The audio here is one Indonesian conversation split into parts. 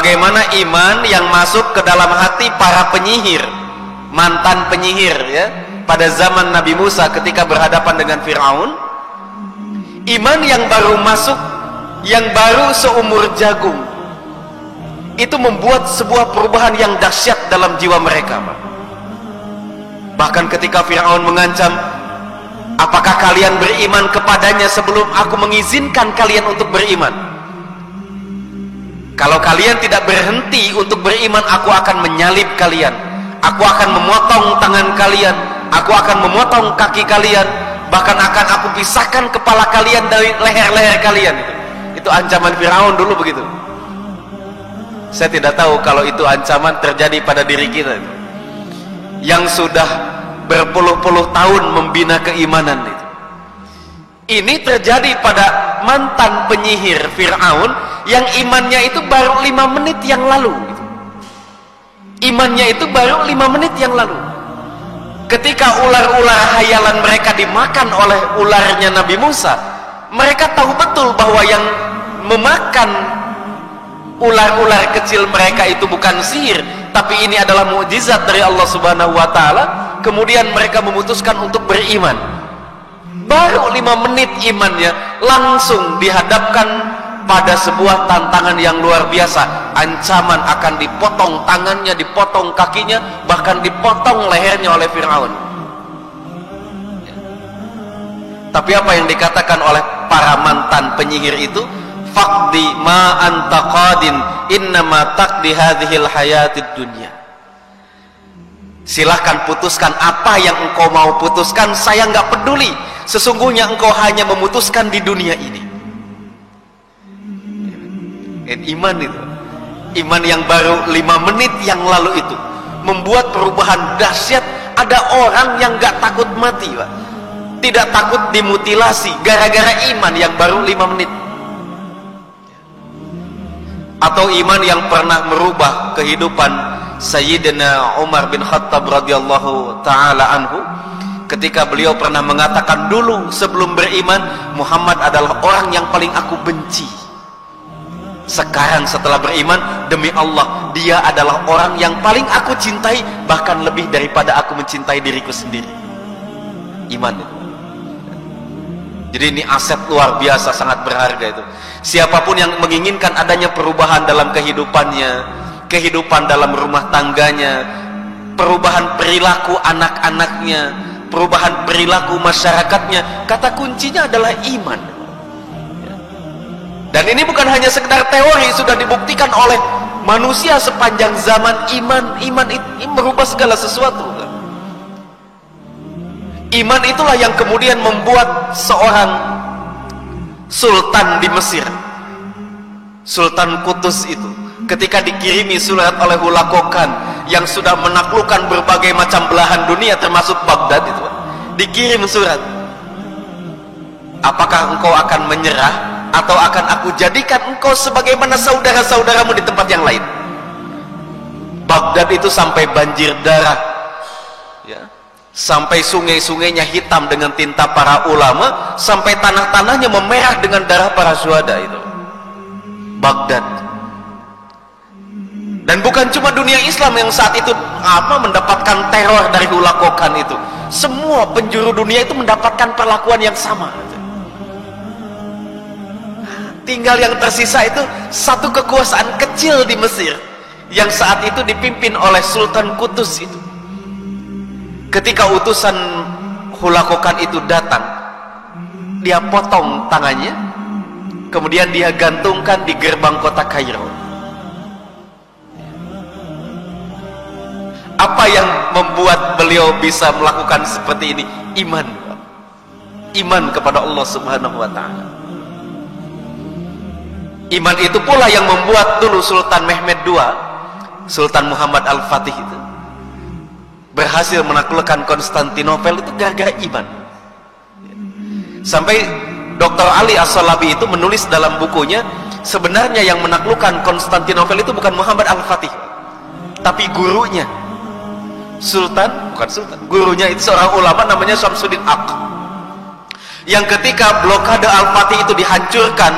bagaimana iman yang masuk ke dalam hati para penyihir, mantan penyihir ya, pada zaman Nabi Musa ketika berhadapan dengan Fir'aun. Iman yang baru masuk, yang baru seumur jagung, itu membuat sebuah perubahan yang dahsyat dalam jiwa mereka. Bahkan ketika Fir'aun mengancam, apakah kalian beriman kepadanya sebelum aku mengizinkan kalian untuk beriman? Kalau kalian tidak berhenti untuk beriman, aku akan menyalib kalian, aku akan memotong tangan kalian, aku akan memotong kaki kalian, bahkan akan aku pisahkan kepala kalian dari leher-leher kalian. Itu ancaman Fir'aun dulu begitu. Saya tidak tahu kalau itu ancaman terjadi pada diri kita yang sudah berpuluh-puluh tahun membina keimanan itu. Ini terjadi pada mantan penyihir Fir'aun yang imannya itu baru 5 menit yang lalu. Imannya itu baru 5 menit yang lalu. Ketika ular-ular hayalan mereka dimakan oleh ularnya Nabi Musa, mereka tahu betul bahwa yang memakan ular-ular kecil mereka itu bukan sihir, tapi ini adalah mukjizat dari Allah Subhanahu wa taala. Kemudian mereka memutuskan untuk beriman. Baru 5 menit imannya langsung dihadapkan pada sebuah tantangan yang luar biasa. Ancaman akan dipotong tangannya, dipotong kakinya, bahkan dipotong lehernya oleh Fir'aun. Tapi apa yang dikatakan oleh para mantan penyihir itu? Faqdi ma anta qadin innama taqdi hadhil hayatid dunya. Silahkan putuskan apa yang engkau mau putuskan, saya nggak peduli. Sesungguhnya engkau hanya memutuskan di dunia ini. Iman itu, iman yang baru 5 menit yang lalu itu membuat perubahan dahsyat. Ada orang yang nggak takut mati, Pak. Tidak takut dimutilasi gara-gara iman yang baru 5 menit. Atau iman yang pernah merubah kehidupan Sayyidina Umar bin Khattab radhiyallahu ta'ala anhu, ketika beliau pernah mengatakan, dulu sebelum beriman Muhammad adalah orang yang paling aku benci. Sekarang setelah beriman, demi Allah dia adalah orang yang paling aku cintai, bahkan lebih daripada aku mencintai diriku sendiri. Iman itu. Jadi ini aset luar biasa, sangat berharga itu. Siapapun yang menginginkan adanya perubahan dalam kehidupannya, kehidupan dalam rumah tangganya, perubahan perilaku anak-anaknya, perubahan perilaku masyarakatnya, kata kuncinya adalah iman. Dan ini bukan hanya sekedar teori, sudah dibuktikan oleh manusia sepanjang zaman. Iman itu merubah segala sesuatu. Iman itulah yang kemudian membuat seorang sultan di Mesir, Sultan Qutus itu, ketika dikirimi surat oleh Hulagu Khan yang sudah menaklukkan berbagai macam belahan dunia termasuk Baghdad itu, dikirim surat, apakah engkau akan menyerah atau akan aku jadikan engkau sebagaimana saudara-saudaramu di tempat yang lain. Baghdad itu sampai banjir darah ya, sampai sungai-sungainya hitam dengan tinta para ulama, sampai tanah-tanahnya memerah dengan darah para syuhada itu Baghdad. Dan bukan cuma dunia Islam yang saat itu mendapatkan teror dari Hulagu Khan itu, semua penjuru dunia itu mendapatkan perlakuan yang sama. Tinggal yang tersisa itu satu kekuasaan kecil di Mesir yang saat itu dipimpin oleh Sultan Qutus itu. Ketika utusan Hulagu Khan itu datang, dia potong tangannya, kemudian dia gantungkan di gerbang kota Kairo. Apa yang membuat beliau bisa melakukan seperti ini? Iman. Iman kepada Allah Subhanahu wa ta'ala. Iman itu pula yang membuat dulu Sultan Mehmed II, Sultan Muhammad Al-Fatih itu berhasil menaklukkan Konstantinopel itu gara-gara iman. Sampai Dr. Ali As-Salabi itu menulis dalam bukunya, sebenarnya yang menaklukkan Konstantinopel itu bukan Muhammad Al-Fatih, tapi gurunya. Gurunya itu seorang ulama namanya Syamsuddin Aq, yang ketika blokade Al-Fatih itu dihancurkan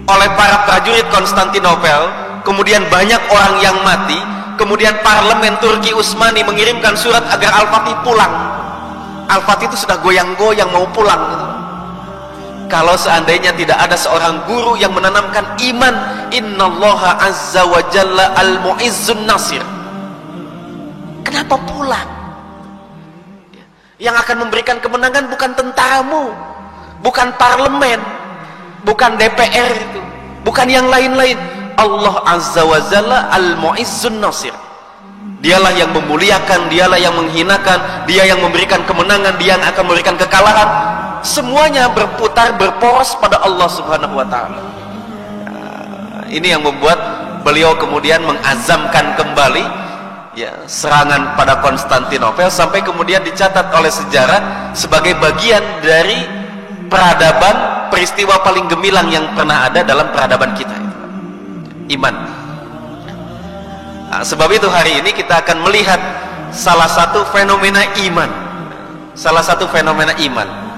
oleh para prajurit Konstantinopel, kemudian banyak orang yang mati, kemudian parlemen Turki Utsmani mengirimkan surat agar Al-Fatih pulang. Al-Fatih itu sudah goyang-goyang mau pulang. Kalau seandainya tidak ada seorang guru yang menanamkan iman, innallaha azza wa jalla al-mu'izzun nasir, kenapa pulang? Yang akan memberikan kemenangan bukan tentaramu, bukan parlemen, bukan DPR itu, bukan yang lain-lain. Allah azza wa jalla al-mu'izzun nasir, dialah yang memuliakan, dialah yang menghinakan, dia yang memberikan kemenangan, dia yang akan memberikan kekalahan. Semuanya berputar, berporos pada Allah subhanahu wa ta'ala. Ini yang membuat beliau kemudian mengazamkan kembali serangan pada Konstantinopel, sampai kemudian dicatat oleh sejarah sebagai bagian dari peradaban, peristiwa paling gemilang yang pernah ada dalam peradaban kita, iman. Sebab itu hari ini kita akan melihat salah satu fenomena iman,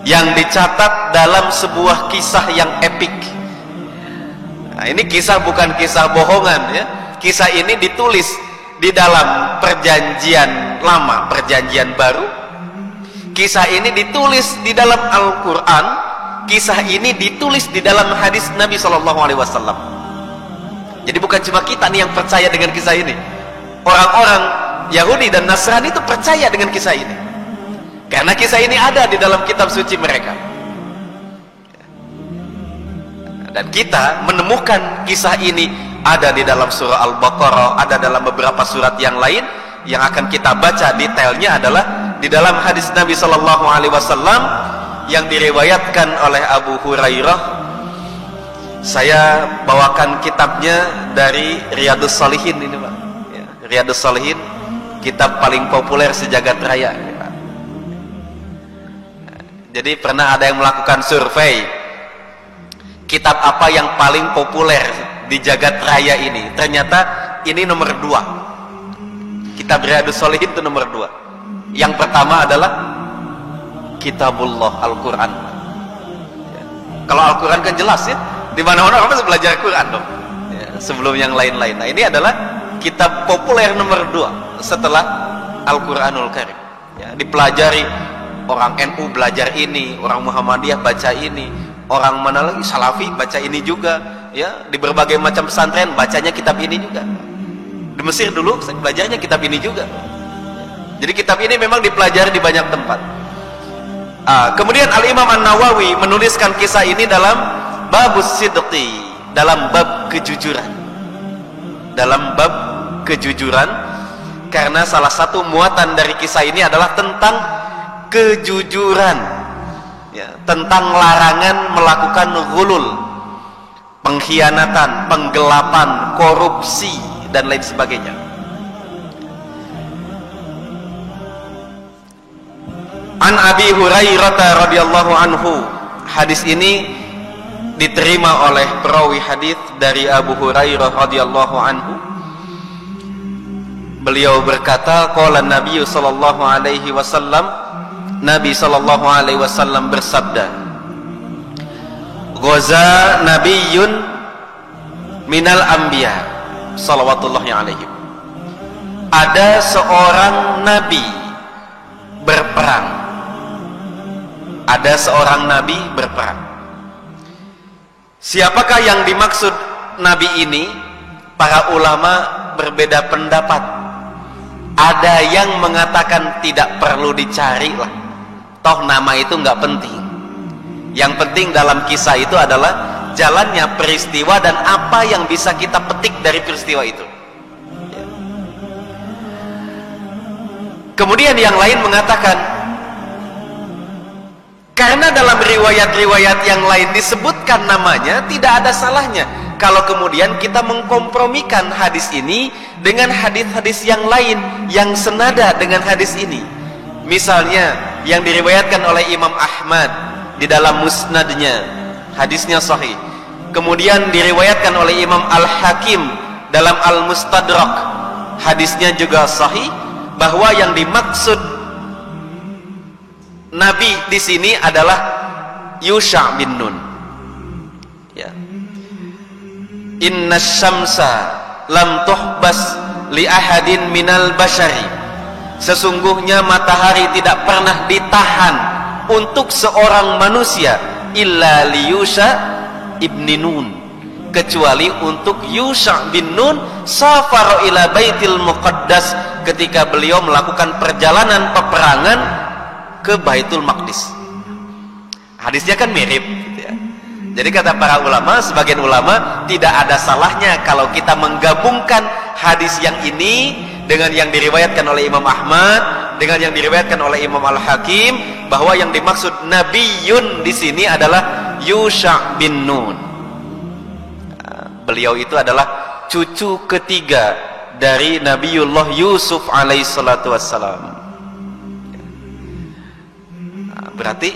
yang dicatat dalam sebuah kisah yang epik. Ini kisah bukan kisah bohongan, ya. Kisah ini ditulis di dalam perjanjian lama, perjanjian baru. Kisah ini ditulis di dalam Al-Quran. Kisah ini ditulis di dalam hadis Nabi SAW. Jadi bukan cuma kita nih yang percaya dengan kisah ini. Orang-orang Yahudi dan Nasrani itu percaya dengan kisah ini, karena kisah ini ada di dalam kitab suci mereka. Dan kita menemukan kisah ini ada di dalam surah Al-Baqarah, ada dalam beberapa surat yang lain. Yang akan kita baca detailnya adalah di dalam hadis Nabi SAW yang diriwayatkan oleh Abu Hurairah. Saya bawakan kitabnya dari Riyadhus Shalihin ini, Pak. Ya, Riyadhus Shalihin, kitab paling populer sejagat raya. Ya. Jadi pernah ada yang melakukan survei, kitab apa yang paling populer di jagat raya ini? Ternyata ini nomor 2. Kitab Riyadhus Shalihin itu nomor 2. Yang pertama adalah Kitabullah, Al-Quran. Ya. Kalau Al-Quran kan jelas ya, di mana-mana orang harus belajar Quran dong. Ya, sebelum yang lain-lain. Nah, ini adalah kitab populer nomor 2 setelah Al-Quranul Karim. Ya, dipelajari, orang NU belajar ini, orang Muhammadiyah baca ini, orang mana lagi Salafi baca ini juga. Ya, di berbagai macam pesantren bacanya kitab ini juga. Di Mesir dulu saya belajarnya kitab ini juga. Jadi kitab ini memang dipelajari di banyak tempat. Kemudian Al-Imam An-Nawawi menuliskan kisah ini dalam Babus Sidqi, dalam bab kejujuran. Dalam bab kejujuran, karena salah satu muatan dari kisah ini adalah tentang kejujuran, ya, tentang larangan melakukan ghulul, pengkhianatan, penggelapan, korupsi dan lain sebagainya. An Abi Hurairah radhiyallahu anhu, hadis ini diterima oleh perawi hadis dari Abu Hurairah radhiyallahu anhu. Beliau berkata, qala Nabi sallallahu alaihi wasallam, Nabi sallallahu alaihi wasallam bersabda, ghaza nabiyyun minal anbiya salawatullahi alaihim. Ada seorang nabi berperang. Ada seorang nabi berperang. Siapakah yang dimaksud nabi ini? Para ulama berbeda pendapat. Ada yang mengatakan tidak perlu dicari lah, toh nama itu nggak penting. Yang penting dalam kisah itu adalah jalannya peristiwa dan apa yang bisa kita petik dari peristiwa itu. Kemudian yang lain mengatakan, karena dalam riwayat-riwayat yang lain disebutkan namanya, tidak ada salahnya kalau kemudian kita mengkompromikan hadis ini dengan hadis-hadis yang lain yang senada dengan hadis ini. Misalnya yang diriwayatkan oleh Imam Ahmad di dalam musnadnya, hadisnya sahih. Kemudian diriwayatkan oleh Imam Al-Hakim dalam Al-Mustadrak, hadisnya juga sahih, bahwa yang dimaksud nabi di sini adalah Yusha bin Nun. Ya. inna syamsa lam tuhbas li ahadin minal bashari, sesungguhnya matahari tidak pernah ditahan untuk seorang manusia illa li Yusha ibni Nun, kecuali untuk Yusha bin Nun safar ila baitil muqaddas, ketika beliau melakukan perjalanan peperangan ke Baitul Maqdis. Hadisnya kan mirip gitu ya. Jadi kata para ulama, sebagian ulama, tidak ada salahnya kalau kita menggabungkan hadis yang ini dengan yang diriwayatkan oleh Imam Ahmad, dengan yang diriwayatkan oleh Imam Al-Hakim, bahwa yang dimaksud Nabiyun di sini adalah Yusha bin Nun. Beliau itu adalah cucu ketiga dari Nabiullah Yusuf alaihissalatu wassalam. Berarti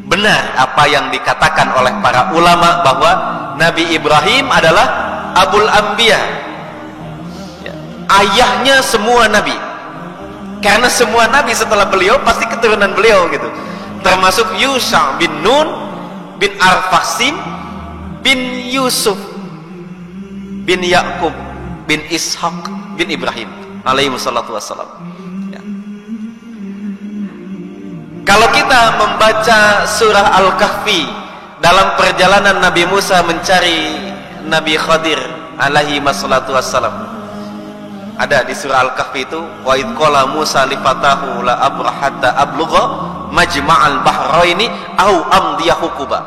benar apa yang dikatakan oleh para ulama bahwa Nabi Ibrahim adalah Abul Anbiya, ayahnya semua nabi, karena semua nabi setelah beliau pasti keturunan beliau gitu, termasuk Yusha bin Nun bin Arfasim bin Yusuf bin Yakub bin Ishaq bin Ibrahim alaihi wassalatu wassalam. Kalau kita membaca surah Al-Kahfi dalam perjalanan Nabi Musa mencari Nabi Khadir alaihi wassalatu wassalam, ada di surah Al-Kahfi itu, wa idh qala Musa li fatahu la abrahatta ablugha majma'al bahraini au amdiya hukuba.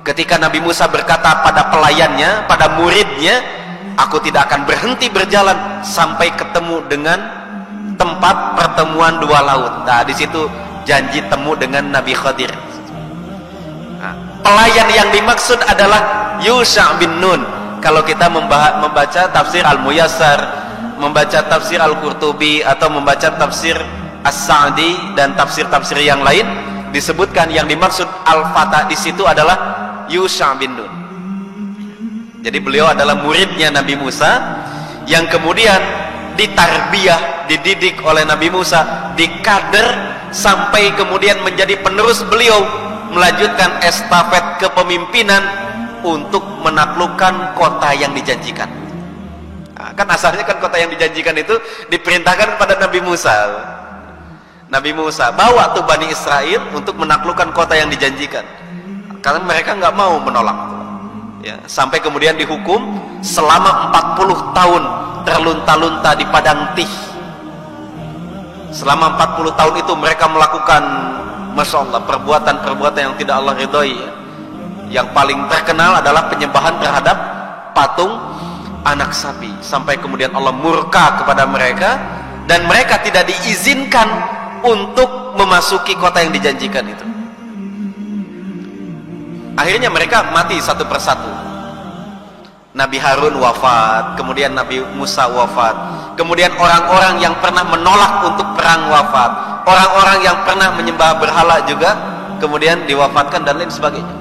Ketika Nabi Musa berkata pada pelayannya, pada muridnya, aku tidak akan berhenti berjalan sampai ketemu dengan tempat pertemuan dua laut. Nah, di situ janji temu dengan Nabi Khadir. Nah, pelayan yang dimaksud adalah Yusha bin Nun. Kalau kita membaca tafsir Al-Muyassar, membaca tafsir Al-Qurtubi, atau membaca tafsir As-Sa'di dan tafsir-tafsir yang lain, disebutkan yang dimaksud Al-Fatah di situ adalah Yusha bin Nun. Jadi beliau adalah muridnya Nabi Musa yang kemudian ditarbiyah, dididik oleh Nabi Musa, dikader sampai kemudian menjadi penerus beliau, melanjutkan estafet kepemimpinan untuk menaklukkan kota yang dijanjikan. Nah, kan asalnya kan kota yang dijanjikan itu diperintahkan kepada Nabi Musa. Nabi Musa bawa tuh Bani Israel untuk menaklukkan kota yang dijanjikan, karena mereka nggak mau menolak ya, sampai kemudian dihukum selama 40 tahun terlunta-lunta di padang Tih. Selama 40 tahun itu mereka melakukan, Masya Allah, perbuatan-perbuatan yang tidak Allah ridhoi. Yang paling terkenal adalah penyembahan terhadap patung anak sapi, sampai kemudian Allah murka kepada mereka dan mereka tidak diizinkan untuk memasuki kota yang dijanjikan itu. Akhirnya mereka mati satu persatu. Nabi Harun wafat, kemudian Nabi Musa wafat, kemudian orang-orang yang pernah menolak untuk perang wafat, orang-orang yang pernah menyembah berhala juga kemudian diwafatkan dan lain sebagainya.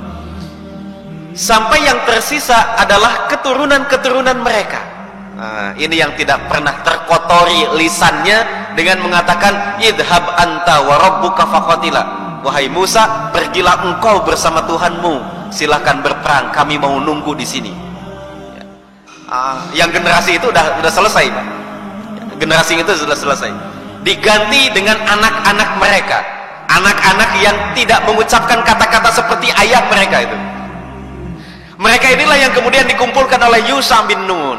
Sampai yang tersisa adalah keturunan-keturunan mereka. Nah, ini yang tidak pernah terkotori lisannya dengan mengatakan idhab anta wa rabbuka faqatila. Wahai Musa, pergilah engkau bersama Tuhanmu, silahkan berperang, kami mau nunggu di sini. Yang generasi itu udah selesai, Pak. Generasi itu sudah selesai. Diganti dengan anak-anak mereka, anak-anak yang tidak mengucapkan kata-kata seperti ayah mereka itu. Mereka inilah yang kemudian dikumpulkan oleh Yusha bin Nun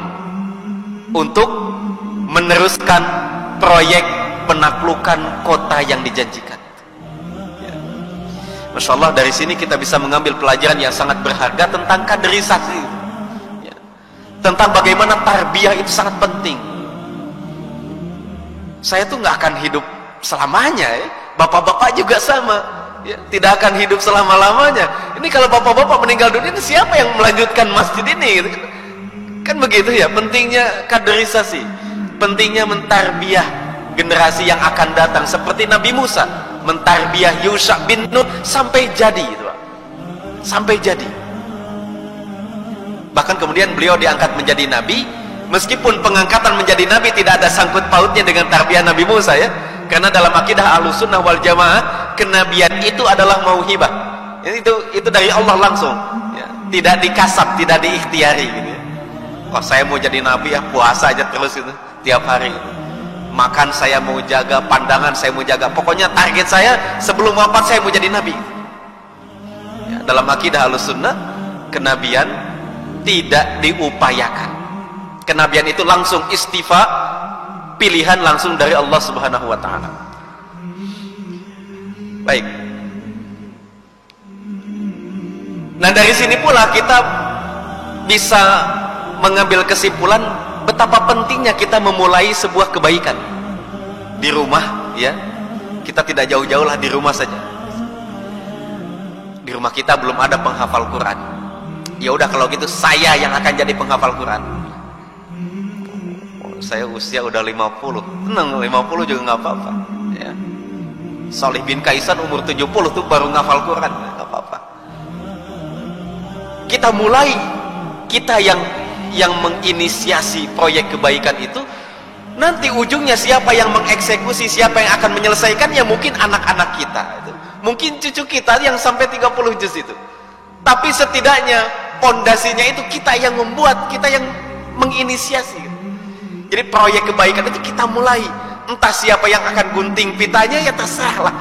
untuk meneruskan proyek penaklukan kota yang dijanjikan. Masya Allah, dari sini kita bisa mengambil pelajaran yang sangat berharga tentang kaderisasi, tentang bagaimana tarbiyah itu sangat penting. Saya tuh nggak akan hidup selamanya, ya. Bapak-bapak juga sama, ya, tidak akan hidup selama-lamanya. Ini kalau bapak-bapak meninggal dunia, ini siapa yang melanjutkan masjid ini? Gitu. Kan begitu ya, pentingnya kaderisasi, pentingnya mentarbiyah generasi yang akan datang, seperti Nabi Musa mentarbiyah Yusha bin Nun sampai jadi, gitu, Pak. Sampai jadi. Bahkan kemudian beliau diangkat menjadi nabi, meskipun pengangkatan menjadi nabi tidak ada sangkut pautnya dengan tarbiyah Nabi Musa, ya, karena dalam akidah Ahlussunnah wal Jamaah kenabian itu adalah mauhibah, itu dari Allah langsung, ya. tidak dikasab, tidak diikhtiari gitu. Oh saya mau jadi nabi ya puasa aja terus gitu tiap hari gitu. Makan saya mau jaga, pandangan saya mau jaga, pokoknya target saya sebelum wafat saya mau jadi nabi ya, dalam akidah Ahlussunnah kenabian tidak diupayakan. Kenabian itu langsung istifa, pilihan langsung dari Allah Subhanahu wa taala. Baik. Nah, dari sini pula kita bisa mengambil kesimpulan betapa pentingnya kita memulai sebuah kebaikan di rumah ya. Kita tidak jauh-jauh lah, di rumah saja. Di rumah kita belum ada penghafal Quran. Ya udah kalau gitu saya yang akan jadi penghafal Quran. Saya usia udah 50. Tenang, 50 juga nggak apa-apa ya. Salih bin Kaisan umur 70 tuh baru ngafal Quran, nggak apa-apa. Kita mulai, kita yang menginisiasi proyek kebaikan itu, nanti ujungnya siapa yang mengeksekusi, siapa yang akan menyelesaikan, ya mungkin anak-anak kita itu. Mungkin cucu kita yang sampai 30 juz itu. Tapi setidaknya pondasinya itu kita yang membuat, kita yang menginisiasi. Jadi proyek kebaikan itu kita mulai. Entah siapa yang akan gunting pitanya ya terserah lah.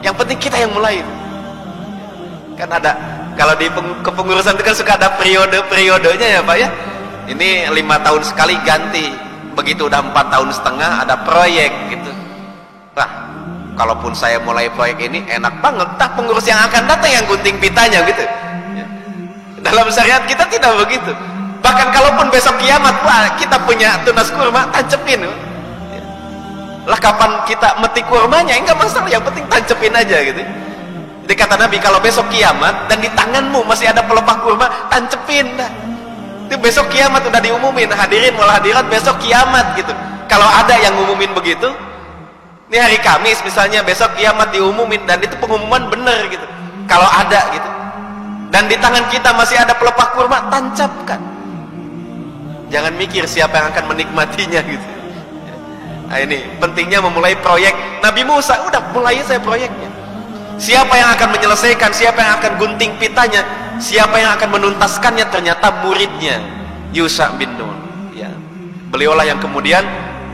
Yang penting kita yang mulai. Kan ada, kalau di kepengurusan itu kan suka ada periode-periodenya ya Pak ya. Ini 5 tahun sekali ganti. Begitu udah 4 tahun setengah ada proyek gitu. Nah, kalaupun saya mulai proyek ini enak banget, entah pengurus yang akan datang yang gunting pitanya gitu. Dalam syariat kita tidak begitu. Bahkan kalaupun besok kiamat Pak, kita punya tunas kurma, tancepin. Lah kapan kita metik kurmanya enggak masalah, yang penting tancepin aja gitu. Jadi kata Nabi, kalau besok kiamat dan di tanganmu masih ada pelepah kurma, tancepin dah. Itu besok kiamat udah diumumin, hadirin wal hadirat, besok kiamat gitu. Kalau ada yang ngumumin begitu, ini hari Kamis misalnya, besok kiamat diumumin, dan itu pengumuman bener gitu. Kalau ada gitu. Dan di tangan kita masih ada pelepah kurma, tancapkan. Jangan mikir siapa yang akan menikmatinya gitu. Nah ini pentingnya memulai proyek. Nabi Musa udah mulai saya proyeknya. Siapa yang akan menyelesaikan, siapa yang akan gunting pitanya, siapa yang akan menuntaskannya, ternyata muridnya Yusha bin Nun ya. Beliaulah yang kemudian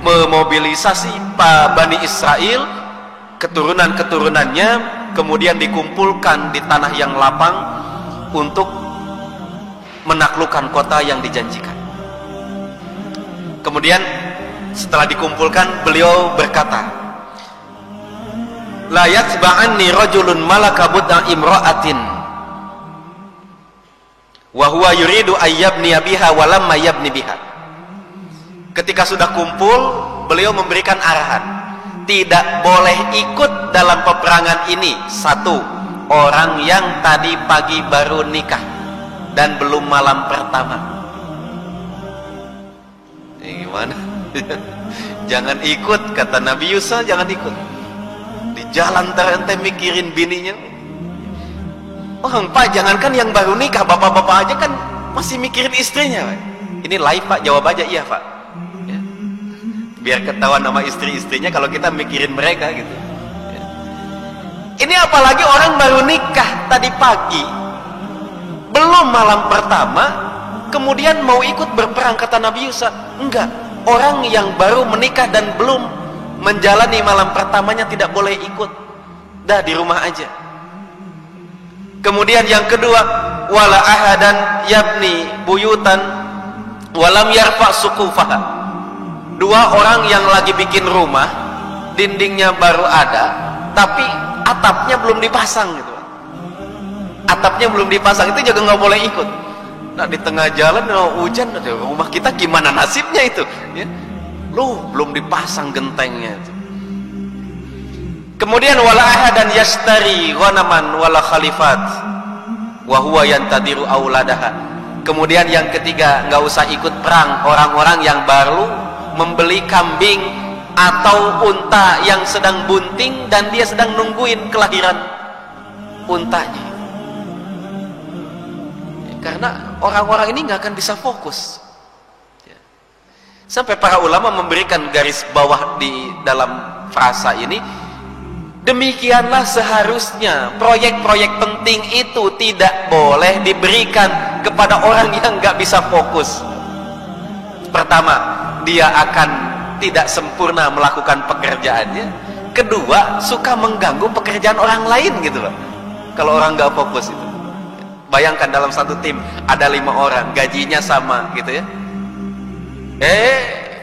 memobilisasi Bani Israel, keturunan-keturunannya, kemudian dikumpulkan di tanah yang lapang untuk menaklukkan kota yang dijanjikan. Kemudian setelah dikumpulkan, beliau berkata, la yatba'anni rajulun malaka bud'a imra'atin wa huwa yuridu ayyabni biha wa lamma yabni biha. Ketika sudah kumpul, beliau memberikan arahan, tidak boleh ikut dalam peperangan ini satu orang yang tadi pagi baru nikah dan belum malam pertama. Ini gimana? Jangan ikut, kata Nabi Yusha, jangan ikut. Di jalan ente mikirin bininya. Oh Pak, jangankan yang baru nikah, bapak-bapak aja kan masih mikirin istrinya. Ini live Pak, jawab aja iya Pak ya. Biar ketahuan nama istri-istrinya kalau kita mikirin mereka gitu ya. Ini apalagi orang baru nikah tadi pagi, belum malam pertama, kemudian mau ikut berperang, kata Nabi Yusha. Enggak, orang yang baru menikah dan belum menjalani malam pertamanya tidak boleh ikut, dah di rumah aja. Kemudian yang kedua, wala ahadan yabni buyutan walam yarfa suqufaha. Dua orang yang lagi bikin rumah, dindingnya baru ada tapi atapnya belum dipasang gitu. Atapnya belum dipasang, itu juga nggak boleh ikut. Nah di tengah jalan hujan, rumah kita gimana nasibnya itu ya? Loh, belum dipasang gentengnya itu. Kemudian wala ahadan yashtari ghanaman wala khalifat wa huwa yantadiru auladaha. Kemudian yang ketiga, nggak usah ikut perang orang-orang yang baru membeli kambing atau unta yang sedang bunting dan dia sedang nungguin kelahiran untanya. Karena orang-orang ini nggak akan bisa fokus. Sampai para ulama memberikan garis bawah di dalam frasa ini, demikianlah seharusnya proyek-proyek penting itu tidak boleh diberikan kepada orang yang nggak bisa fokus. Pertama, dia akan tidak sempurna melakukan pekerjaannya. Kedua, suka mengganggu pekerjaan orang lain gitu loh. Kalau orang nggak fokus itu. Bayangkan dalam satu tim ada 5 orang, gajinya sama gitu ya.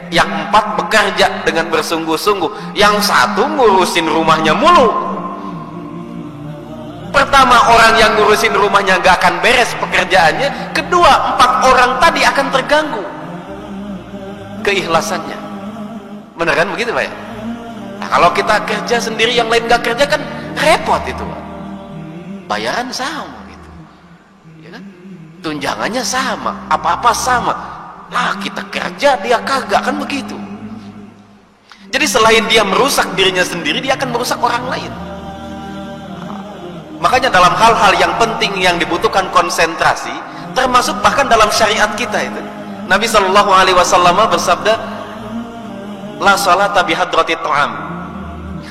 Yang 4 bekerja dengan bersungguh-sungguh, yang 1 ngurusin rumahnya mulu. Pertama, orang yang ngurusin rumahnya nggak akan beres pekerjaannya. Kedua, 4 orang tadi akan terganggu keikhlasannya. Bener kan begitu Pak ya? Nah, kalau kita kerja sendiri yang lain nggak kerja kan repot itu Pak. Bayaran sama gitu, ya kan? Tunjangannya sama, apa-apa sama. Nah kita kerja dia kagak, kan begitu. Jadi selain dia merusak dirinya sendiri, dia akan merusak orang lain. Makanya dalam hal-hal yang penting yang dibutuhkan konsentrasi, termasuk bahkan dalam syariat kita itu, Nabi SAW bersabda, la sholata bihadrati ta'am.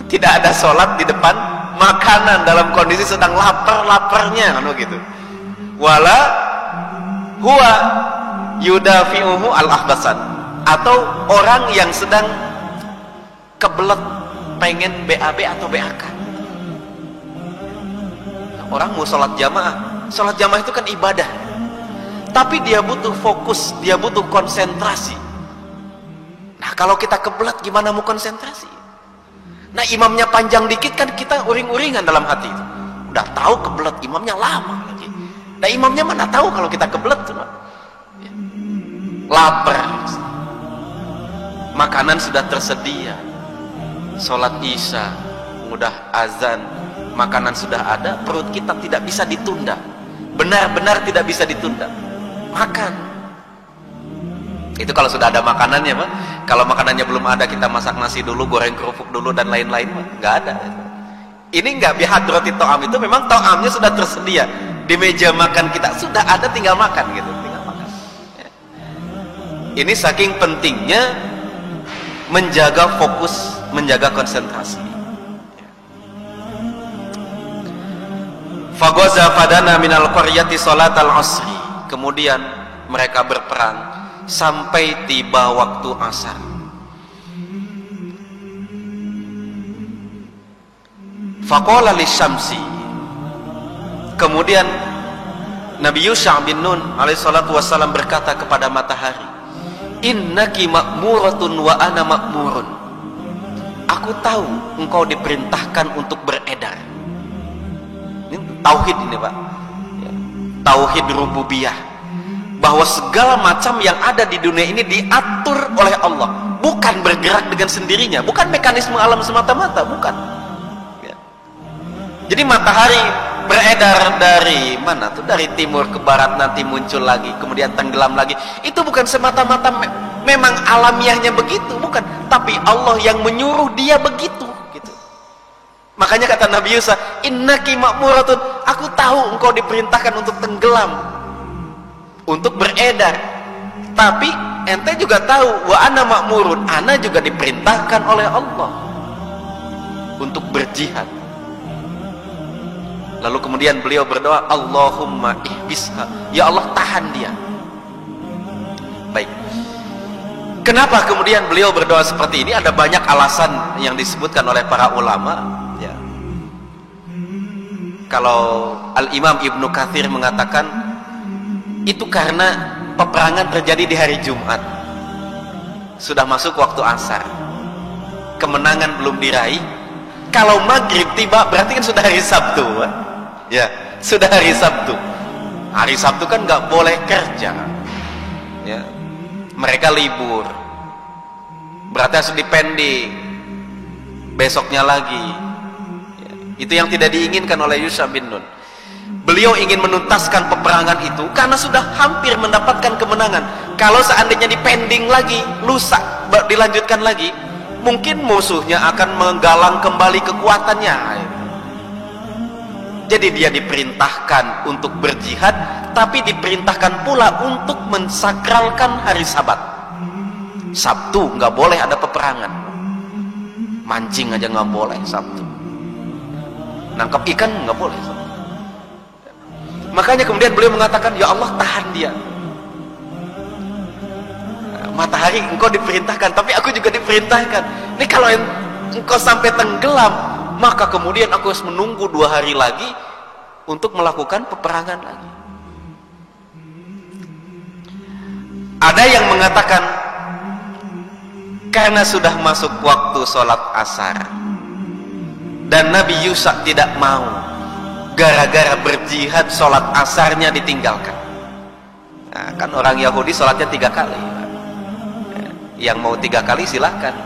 Tidak ada sholat di depan makanan dalam kondisi sedang lapar-laparnya, kan begitu. Wala huwa yudafi'uhu al-ahbasan, atau orang yang sedang kebelet pengen BAB atau BAK. Orang mau sholat jamaah itu kan ibadah, tapi dia butuh fokus, dia butuh konsentrasi. Nah kalau kita kebelet gimana mau konsentrasi? Nah imamnya panjang dikit kan kita uring-uringan dalam hati itu. Udah tahu kebelet, imamnya lama lagi. Nah imamnya mana tahu kalau kita kebelet cuma lapar, makanan sudah tersedia, sholat isya udah azan, makanan sudah ada, perut kita tidak bisa ditunda, benar-benar tidak bisa ditunda, makan. Itu kalau sudah ada makanannya Pak. Kalau makanannya belum ada, kita masak nasi dulu, goreng kerupuk dulu dan lain-lain, nggak ada. Ini nggak bihadrati ta'am, itu memang ta'amnya sudah tersedia di meja makan kita, sudah ada, tinggal makan gitu. Ini saking pentingnya menjaga fokus, menjaga konsentrasi. Faghaza fadana minal qaryati salatal asri. Kemudian mereka berperang sampai tiba waktu asar. Faqala lisyamsi. Kemudian Nabi Yusha bin Nun alaihissalatu wassalam berkata kepada matahari, innaki ma'muratun wa ana ma'murun. Aku tahu engkau diperintahkan untuk beredar. Ini tauhid ini Pak ya. Tauhid rububiyah, bahwa segala macam yang ada di dunia ini diatur oleh Allah, bukan bergerak dengan sendirinya, bukan mekanisme alam semata-mata, bukan ya. Jadi matahari beredar dari mana tuh, dari timur ke barat, nanti muncul lagi, kemudian tenggelam lagi. Itu bukan semata-mata memang alamiahnya begitu, bukan, tapi Allah yang menyuruh dia begitu gitu. Makanya kata Nabi Yusuf, innaki ma'muratun, aku tahu engkau diperintahkan untuk tenggelam, untuk beredar, tapi ente juga tahu wa ana ma'murun, ana juga diperintahkan oleh Allah untuk berjihad. Lalu kemudian beliau berdoa, Allahumma ihbisha, ya Allah tahan dia. Baik, kenapa kemudian beliau berdoa seperti ini? Ada banyak alasan yang disebutkan oleh para ulama ya. Kalau Al-Imam Ibnu Katsir mengatakan itu karena peperangan terjadi di hari Jumat, sudah masuk waktu asar, kemenangan belum diraih. Kalau maghrib tiba berarti kan sudah hari Sabtu ya, sudah hari Sabtu. Hari Sabtu kan nggak boleh kerja ya, mereka libur, berarti harus dipending besoknya lagi ya. Itu yang tidak diinginkan oleh Yusha bin Nun. Beliau ingin menuntaskan peperangan itu karena sudah hampir mendapatkan kemenangan. Kalau seandainya dipending lagi, lusa dilanjutkan lagi, mungkin musuhnya akan menggalang kembali kekuatannya. Jadi dia diperintahkan untuk berjihad, tapi diperintahkan pula untuk mensakralkan hari Sabat. Sabtu nggak boleh ada peperangan, mancing aja nggak boleh Sabtu, nangkap ikan nggak boleh Sabtu. Makanya kemudian beliau mengatakan, ya Allah tahan dia. Matahari engkau diperintahkan, tapi aku juga diperintahkan. Ini kalau engkau sampai tenggelam, maka kemudian aku harus menunggu 2 hari lagi untuk melakukan peperangan lagi. Ada yang mengatakan karena sudah masuk waktu sholat asar dan Nabi Yusuf tidak mau, gara-gara berjihad sholat asarnya ditinggalkan. Nah, kan orang Yahudi sholatnya 3 kali. Yang mau 3 kali silahkan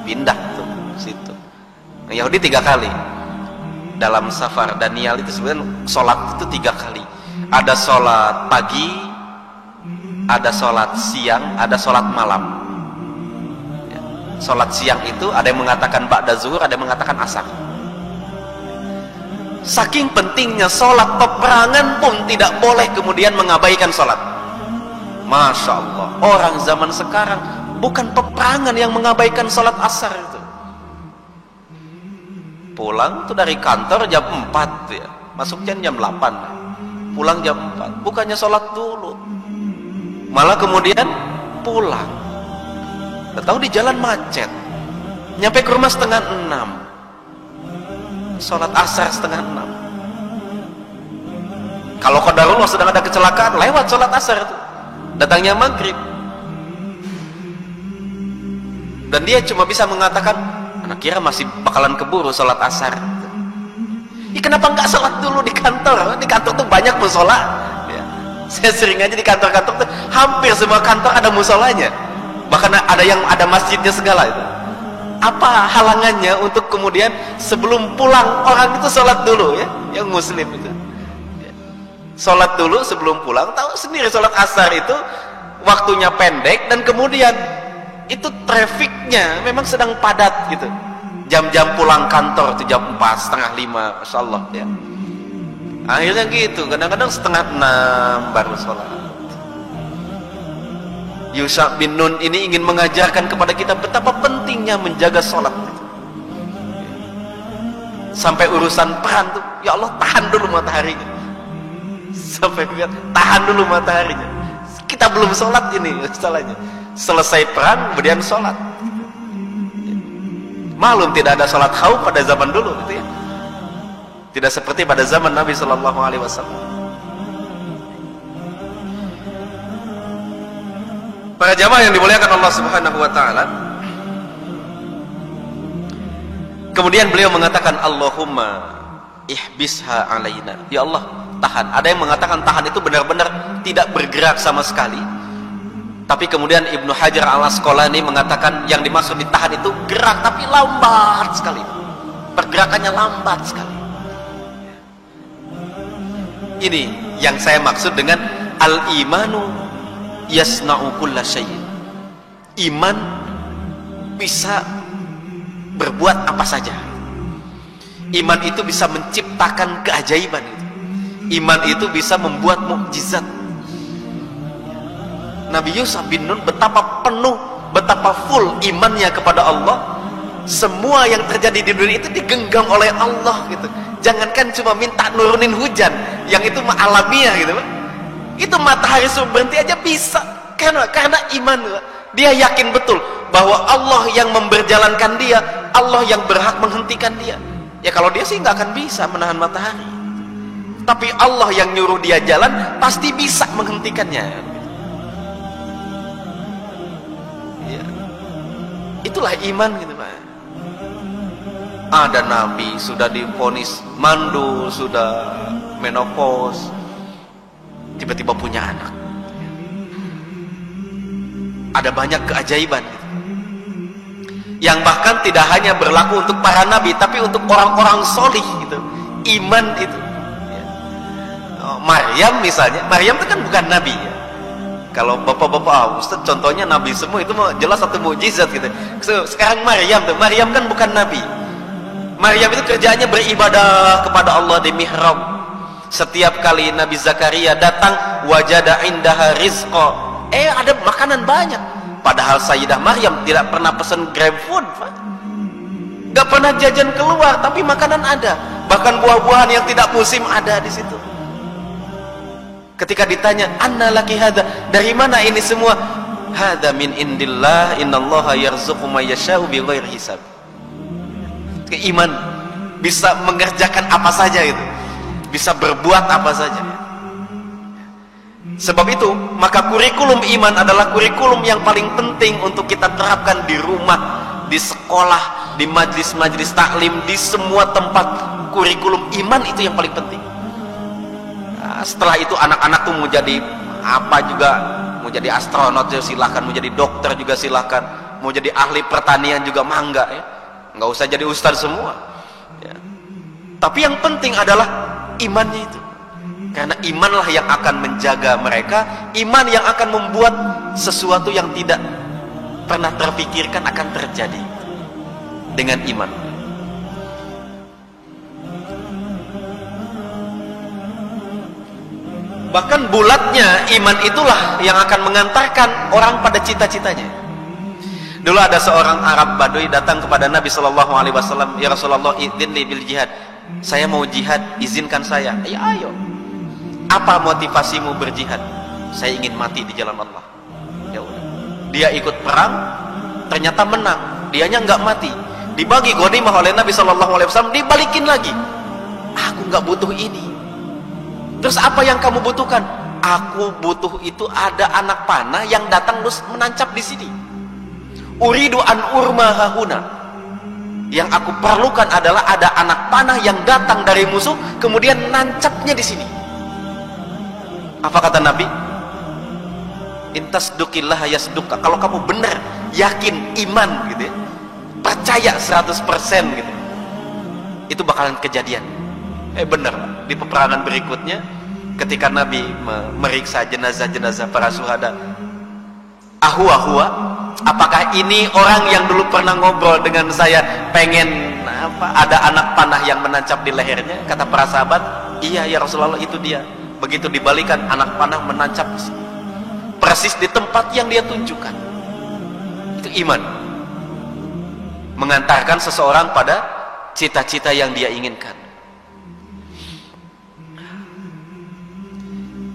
pindah tuh situ. Nah, Yahudi 3 kali. Dalam Safar Daniel itu sebenarnya sholat itu 3 kali. Ada sholat pagi, ada sholat siang, ada sholat malam. Sholat siang itu ada yang mengatakan ba'da zuhur, ada yang mengatakan asar. Saking pentingnya sholat peperangan pun tidak boleh kemudian mengabaikan sholat. Masya Allah, orang zaman sekarang bukan peperangan yang mengabaikan sholat asar itu. Pulang tuh dari kantor jam 4 ya, masuknya jam 8, pulang jam 4, bukannya sholat dulu, malah kemudian pulang. Udah tahu di jalan macet, nyampe ke rumah 5:30, sholat asar 5:30. Kalau qadarullah sedang ada kecelakaan, lewat sholat asar itu, datangnya maghrib, dan dia cuma bisa mengatakan, anak kira masih bakalan keburu sholat asar. Ya, kenapa nggak sholat dulu di kantor? Di kantor tuh banyak musola ya. Saya sering aja di kantor-kantor tuh, hampir semua kantor ada musolanya, bahkan ada yang ada masjidnya segala itu. Apa halangannya untuk kemudian sebelum pulang orang itu sholat dulu ya, yang muslim itu ya. Sholat dulu sebelum pulang. Tahu sendiri sholat asar itu waktunya pendek, dan kemudian itu trafiknya memang sedang padat gitu. Jam-jam pulang kantor itu jam 4, 4:30, Masya Allah ya. Akhirnya gitu, kadang-kadang 5:30 baru sholat. Yusuf bin Nun ini ingin mengajarkan kepada kita betapa pentingnya menjaga sholat gitu. Sampai urusan perang tuh, ya Allah tahan dulu mataharinya. Sampai tahan dulu mataharinya. Kita belum sholat ini salahnya. Selesai perang kemudian sholat. Malum tidak ada sholat khauf pada zaman dulu gitu ya. Tidak seperti pada zaman Nabi Shallallahu Alaihi Wasallam. Para jamaah yang dimuliakan Allah Subhanahu Wa Taala, kemudian beliau mengatakan, Allahumma ihbisha alaina, ya Allah tahan. Ada yang mengatakan tahan itu benar-benar tidak bergerak sama sekali. Tapi kemudian Ibnu Hajar al-Asqalani mengatakan yang dimaksud ditahan itu gerak tapi lambat sekali, pergerakannya lambat sekali. Ini yang saya maksud dengan al-imanu yasna'u kulla syai'in. Iman bisa berbuat apa saja. Iman itu bisa menciptakan keajaiban. Iman itu bisa membuat mukjizat. Nabi Yusuf bin Nun betapa penuh, betapa full imannya kepada Allah. Semua yang terjadi di dunia itu digenggam oleh Allah gitu. Jangankan cuma minta nurunin hujan, yang itu alamiah gitu, Pak. Itu matahari suruh berhenti aja bisa. Karena iman, dia yakin betul bahwa Allah yang memberjalankan dia, Allah yang berhak menghentikan dia. Ya kalau dia sih nggak akan bisa menahan matahari, tapi Allah yang nyuruh dia jalan pasti bisa menghentikannya. Ya. Itulah iman gitu, Pak. Ada nabi sudah divonis mandul, sudah menopause, tiba-tiba punya anak. Ada banyak keajaiban gitu, yang bahkan tidak hanya berlaku untuk para nabi, tapi untuk orang-orang solih gitu. Iman itu ya. Maryam misalnya, Maryam itu kan bukan nabi ya. Kalau bapak-bapak Ustaz contohnya nabi semua, itu jelas satu mukjizat gitu. Sekarang Maryam kan bukan nabi. Maryam itu kerjaannya beribadah kepada Allah di mihrab. Setiap kali Nabi Zakaria datang, wajada indaha rizqa, ada makanan banyak. Padahal Sayyidah Maryam tidak pernah pesan Grab food, gak pernah jajan keluar, tapi makanan ada. Bahkan buah-buahan yang tidak musim ada di situ. Ketika ditanya, "Anna laki hadza?" Dari mana ini semua? "Hadza min indillah, innallaha yarzuqu may yasha'u bighairi hisab." Iman bisa mengerjakan apa saja itu. Bisa berbuat apa saja. Sebab itu, maka kurikulum iman adalah kurikulum yang paling penting untuk kita terapkan di rumah, di sekolah, di majlis-majlis taklim, di semua tempat. Kurikulum iman itu yang paling penting. Nah, setelah itu anak-anak tuh mau jadi apa juga, mau jadi astronot ya silahkan, mau jadi dokter juga silahkan, mau jadi ahli pertanian juga mangga ya. Nggak usah jadi ustadz semua ya. Tapi yang penting adalah imannya itu. Karena imanlah yang akan menjaga mereka, iman yang akan membuat sesuatu yang tidak pernah terpikirkan akan terjadi dengan iman. Bahkan bulatnya iman itulah yang akan mengantarkan orang pada cita-citanya. Dulu ada seorang Arab Badui datang kepada Nabi Shallallahu Alaihi Wasallam, "Ya Rasulullah, idzinli bil jihad. Saya mau jihad, izinkan saya." "Ya ayo. Apa motivasimu berjihad?" "Saya ingin mati di jalan Allah." Ya udah. Dia ikut perang, ternyata menang. Dianya nggak mati. Dibagi ghanimah oleh Nabi Shallallahu Alaihi Wasallam, dibalikin lagi. "Aku nggak butuh ini." "Terus apa yang kamu butuhkan?" "Aku butuh itu ada anak panah yang datang terus menancap di sini. Uridu an urma hahuna." Yang aku perlukan adalah ada anak panah yang datang dari musuh kemudian nancapnya di sini. Apa kata Nabi? "Intasdukillah yasduka." Kalau kamu benar, yakin, iman gitu ya, percaya 100% gitu, itu bakalan kejadian. Benar. Di peperangan berikutnya, ketika Nabi meriksa jenazah-jenazah para syuhada, ahwa, apakah ini orang yang dulu pernah ngobrol dengan saya, pengen ada anak panah yang menancap di lehernya? Kata para sahabat, "Iya ya Rasulullah, itu dia." Begitu dibalikan, anak panah menancap persis di tempat yang dia tunjukkan. Itu iman, mengantarkan seseorang pada cita-cita yang dia inginkan.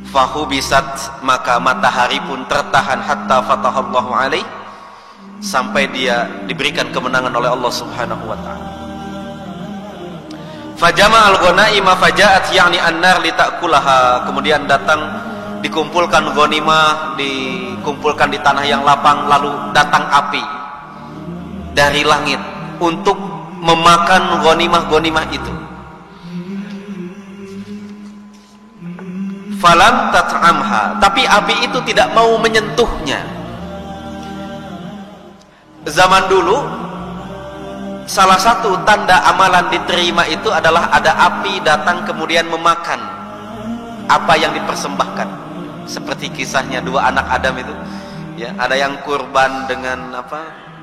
Fahubisat, maka matahari pun tertahan hatta fatahallahu alaih, sampai dia diberikan kemenangan oleh Allah Subhanahu wa ta'ala. Fajama al-ghanaima fajaat yakni an-nar litakulaha. Kemudian datang, dikumpulkan ghanimah, dikumpulkan di tanah yang lapang, lalu datang api dari langit untuk memakan ghanimah-ghanimah itu. Falam tat'amha, tapi api itu tidak mau menyentuhnya. Zaman dulu, salah satu tanda amalan diterima itu adalah ada api datang kemudian memakan apa yang dipersembahkan. Seperti kisahnya dua anak Adam itu, ya, ada yang kurban dengan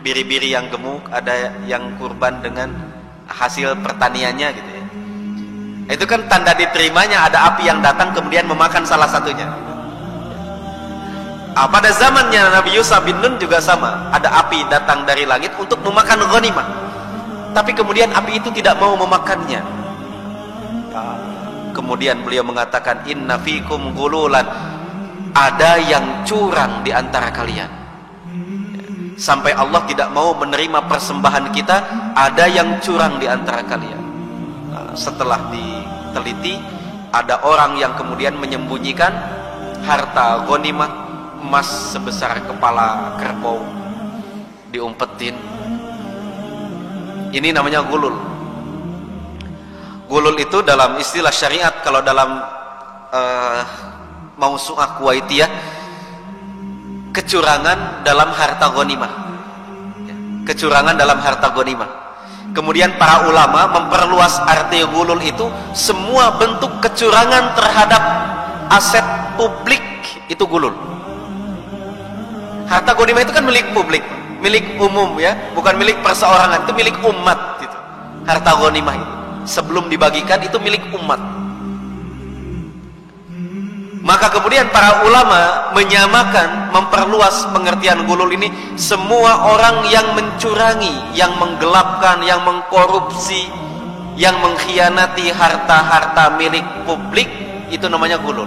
biri-biri yang gemuk, ada yang kurban dengan hasil pertaniannya gitu ya. Itu kan tanda diterimanya, ada api yang datang kemudian memakan salah satunya. Pada zamannya Nabi Yusuf bin Nun juga sama, ada api datang dari langit untuk memakan ghanimah. Tapi kemudian api itu tidak mau memakannya. Kemudian beliau mengatakan, "Inna fikum ghululan." Ada yang curang di antara kalian. Sampai Allah tidak mau menerima persembahan kita, ada yang curang di antara kalian. Setelah diteliti, ada orang yang kemudian menyembunyikan harta ghanimah emas sebesar kepala kerbau, diumpetin. Ini namanya gulul. Gulul itu dalam istilah syariat, kalau dalam Mausu'ah Kuwaitiyah, kecurangan dalam harta ghanimah. Kecurangan dalam harta ghanimah. Kemudian para ulama memperluas arti gulul itu semua bentuk kecurangan terhadap aset publik, itu gulul. Harta ghanimah itu kan milik publik, milik umum ya, bukan milik perseorangan, itu milik umat gitu. Harta ghanimah itu sebelum dibagikan itu milik umat. Maka kemudian para ulama menyamakan, memperluas pengertian gulul ini, semua orang yang mencurangi, yang menggelapkan, yang mengkorupsi, yang mengkhianati harta-harta milik publik, itu namanya gulul.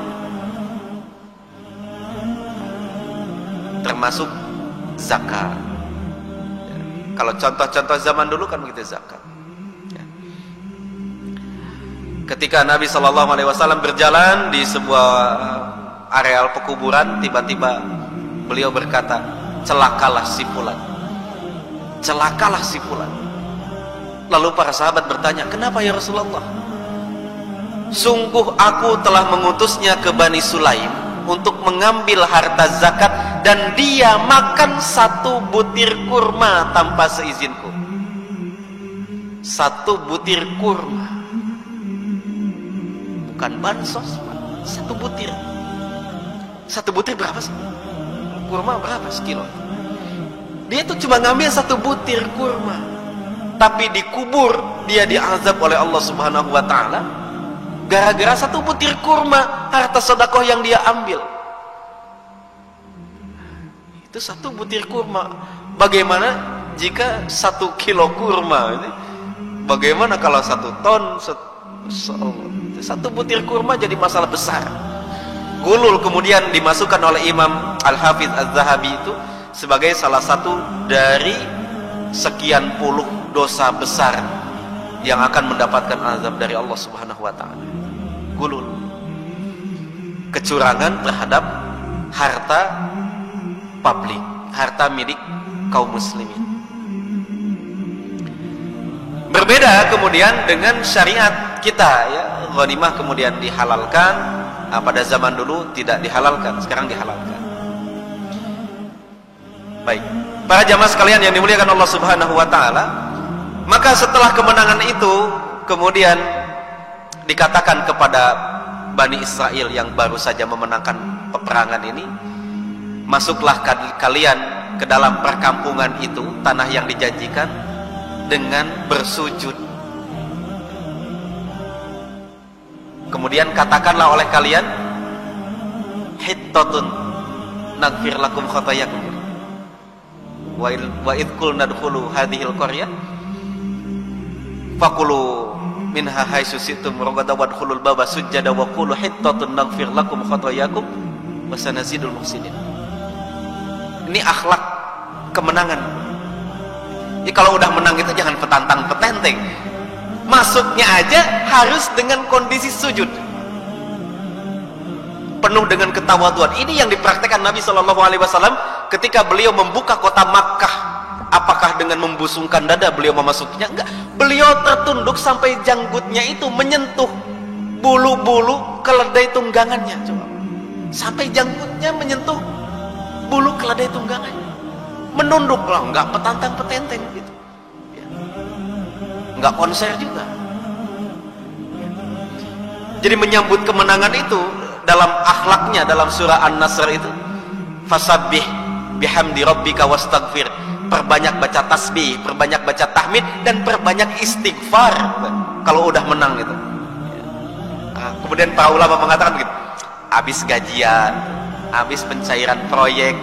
termasuk zakat. Kalau contoh-contoh zaman dulu kan begitu zakat. Ketika Nabi SAW berjalan di sebuah areal pekuburan, tiba-tiba beliau berkata, celakalah si fulan, celakalah si fulan. Lalu para sahabat bertanya, kenapa ya Rasulullah? Sungguh aku telah mengutusnya ke Bani Sulaim untuk mengambil harta zakat, dan dia makan 1 butir kurma tanpa seizinku. 1 butir kurma, bukan bansos, 1 butir. 1 butir berapa sih? Kurma berapa sekilo? Dia tuh cuma ngambil 1 butir kurma, tapi dikubur, dia diazab oleh Allah Subhanahu wa ta'ala gara-gara 1 butir kurma, harta sedekah yang dia ambil. Itu 1 butir kurma. Bagaimana jika 1 kilo kurma? Bagaimana kalau 1 ton? 1 butir kurma jadi masalah besar. Gulul kemudian dimasukkan oleh Imam Al-Hafidh Az-Zahabi itu sebagai salah satu dari sekian puluh dosa besar yang akan mendapatkan azab dari Allah Subhanahu wa ta'ala. Gulul, kecurangan terhadap harta publik, harta milik kaum muslimin. Berbeda kemudian dengan syariat kita, ya, ghanimah kemudian dihalalkan. Nah, pada zaman dulu tidak dihalalkan, sekarang dihalalkan. Baik, para jamaah sekalian yang dimuliakan Allah Subhanahu wa ta'ala, maka setelah kemenangan itu kemudian dikatakan kepada Bani Israel yang baru saja memenangkan peperangan ini, masuklah kalian ke dalam perkampungan itu, tanah yang dijanjikan, dengan bersujud. Kemudian katakanlah oleh kalian, hittatun naghfir lakum khotayakum wa idh qulna dkhulu hadhil qaryah faqulu minha haitsu situm ragada wadkhulul baba sujjada wa qulu hittatun naghfir lakum khotayakum wa sanazidul muhsinin. Ini akhlak kemenangan. Jadi kalau udah menang itu jangan petantang petenteng. Masuknya aja harus dengan kondisi sujud, penuh dengan ketawaduan. Ini yang dipraktekkan Nabi SAW ketika beliau membuka kota Makkah. Apakah dengan membusungkan dada beliau memasukinya? Enggak. Beliau tertunduk sampai janggutnya itu menyentuh bulu-bulu keledai tunggangannya. Coba, sampai janggutnya menyentuh bulu keledai tunggangannya. Menunduk lah, enggak petantang petenteng gitu. Enggak konser juga. Jadi menyambut kemenangan itu dalam akhlaknya, dalam surah An-Nasr itu, fasabbih bihamdi rabbika wastaghfir, perbanyak baca tasbih, perbanyak baca tahmid, dan perbanyak istighfar kalau udah menang gitu. Nah, kemudian para ulama mengatakan begitu, habis gajian, habis pencairan proyek,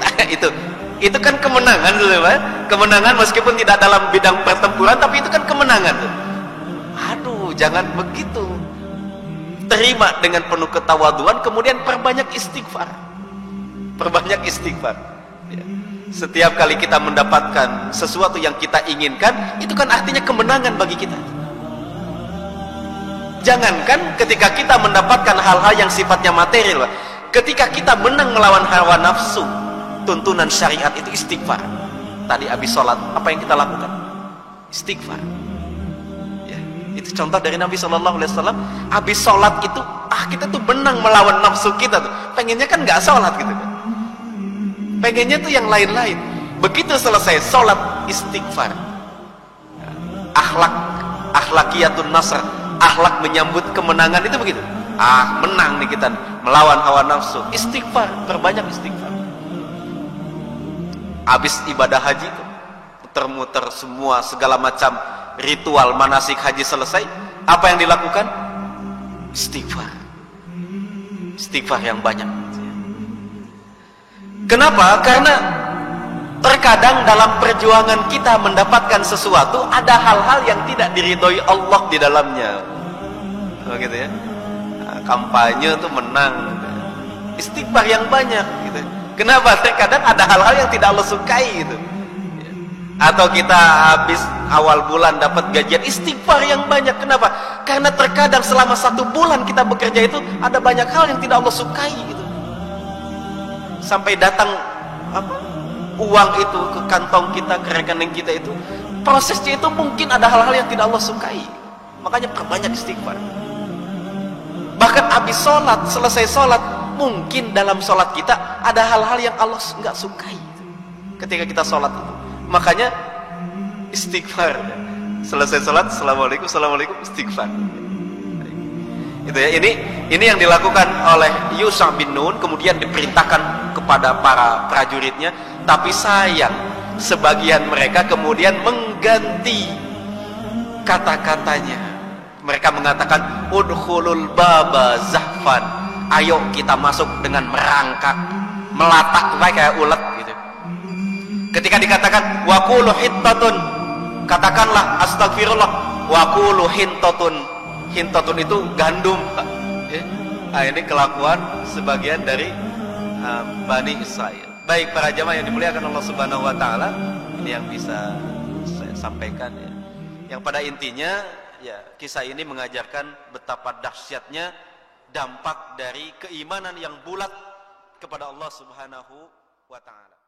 itu kan kemenangan dulu, Pak. Kemenangan meskipun tidak dalam bidang pertempuran, tapi itu kan kemenangan tuh. Aduh, jangan begitu. Terima dengan penuh ketawaduan, kemudian perbanyak istighfar. Perbanyak istighfar. Ya. Setiap kali kita mendapatkan sesuatu yang kita inginkan, itu kan artinya kemenangan bagi kita. Jangankan ketika kita mendapatkan hal-hal yang sifatnya material, Pak. Ketika kita menang melawan hawa nafsu, tuntunan syariat itu istighfar. Tadi habis sholat, apa yang kita lakukan? Istighfar. Ya, itu contoh dari Nabi SAW. Habis sholat itu, kita tuh menang melawan nafsu kita tuh. Pengennya kan nggak sholat gitu kan. Pengennya tuh yang lain-lain. Begitu selesai sholat, istighfar. Akhlakiyatun nasr, akhlak menyambut kemenangan itu begitu. Menang nih kita melawan hawa nafsu, istighfar, perbanyak istighfar. Habis ibadah haji itu muter-muter semua segala macam ritual manasik haji selesai, apa yang dilakukan? Istighfar. Istighfar yang banyak. Kenapa? Karena terkadang dalam perjuangan kita mendapatkan sesuatu, ada hal-hal yang tidak diridhoi Allah di dalamnya. Begitu ya. Kampanye tuh menang, istighfar yang banyak gitu. Kenapa? Terkadang ada hal-hal yang tidak Allah sukai gitu. Atau kita habis awal bulan dapat gajian, istighfar yang banyak. Kenapa? Karena terkadang selama 1 bulan kita bekerja itu ada banyak hal yang tidak Allah sukai gitu. Sampai datang uang itu ke kantong kita, ke rekening kita itu, prosesnya itu mungkin ada hal-hal yang tidak Allah sukai. Makanya perbanyak istighfar. Bahkan habis sholat, selesai sholat, mungkin dalam sholat kita ada hal-hal yang Allah nggak sukai ketika kita sholat itu. Makanya istighfar. Selesai sholat, assalamualaikum, assalamualaikum, istighfar. Itu ya. Ini yang dilakukan oleh Yusha bin Nun, kemudian diperintahkan kepada para prajuritnya. Tapi sayang, sebagian mereka kemudian mengganti kata-katanya. Mereka mengatakan udkhulul baba zahfan. Ayo kita masuk dengan merangkak, melatak kayak ulet gitu. Ketika dikatakan waqulu hittatun, katakanlah astagfirullah. Waqulu hintatun. Hintatun itu gandum. Nah, ini kelakuan sebagian dari Bani Israel. Baik para jamaah yang dimuliakan Allah Subhanahu wa taala, ini yang bisa saya sampaikan ya. Yang pada intinya ya, kisah ini mengajarkan betapa dahsyatnya dampak dari keimanan yang bulat kepada Allah Subhanahu wa taala.